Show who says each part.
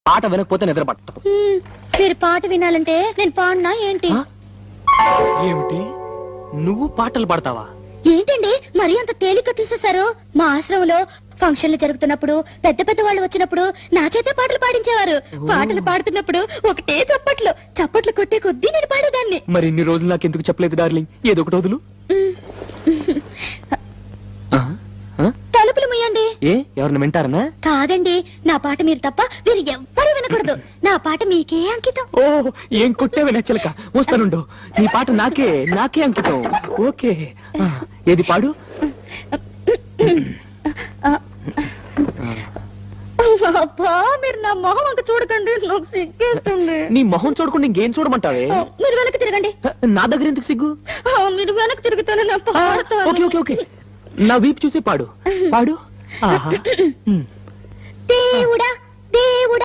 Speaker 1: పాట వినకపోతే నిద్ర పట్టదు.
Speaker 2: మీరు పాట వినాలంటే నేను పాడినా ఏంటి?
Speaker 1: ఏమిటి, నువ్వు పాటలు పాడతావా?
Speaker 2: ఏంటండి మరి అంత తేలిక తీసేశారు? మా ఆశ్రమంలో ఫంక్షన్లు జరుగుతున్నప్పుడు పెద్ద పెద్ద వాళ్ళు వచ్చినప్పుడు నా చేతే పాటలు పాడించేవారు. పాటలు పాడుతున్నప్పుడు ఒకటే చప్పట్లు చప్పట్లు కొట్టే కొద్దీ నేను పాడేదాన్ని.
Speaker 1: మరి ఇన్ని రోజులు నాకు ఎందుకు చెప్పలేదు డార్లింగ్? ఏదో ఒకటి వదులు.
Speaker 2: తలుపులు ముయ్యండి.
Speaker 1: ఏ ఎవరిని వింటారనా?
Speaker 2: కాదండి, నా పాట మీరు తప్ప మీరు ఎవ్వరూ వినకూడదు. నా పాట మీకే అంకితం.
Speaker 1: ఓ ఏం కొట్టేవి నచ్చలక. వస్తానుండు, నీ పాట నాకే నాకే అంకితం. ఓకే, ఏది పాడు.
Speaker 2: అబ్బా, మీరు నా మొహం అంక చూడకండి, నాకు సిగ్గేస్తుంది.
Speaker 1: నీ మొహం చూడకుండా ఇంకేం చూడమంటావే?
Speaker 2: మీరు వెనక్కి తిరగండి.
Speaker 1: నా దగ్గర ఎందుకు సిగ్గు?
Speaker 2: మీరు వెనక్కి తిరుగుతాను, నా పాడతాను.
Speaker 1: ఓకే ఓకే ఓకే, నా వీపు చూసి పాడు పాడు. ఆహా.
Speaker 2: దేవుడా దేవుడా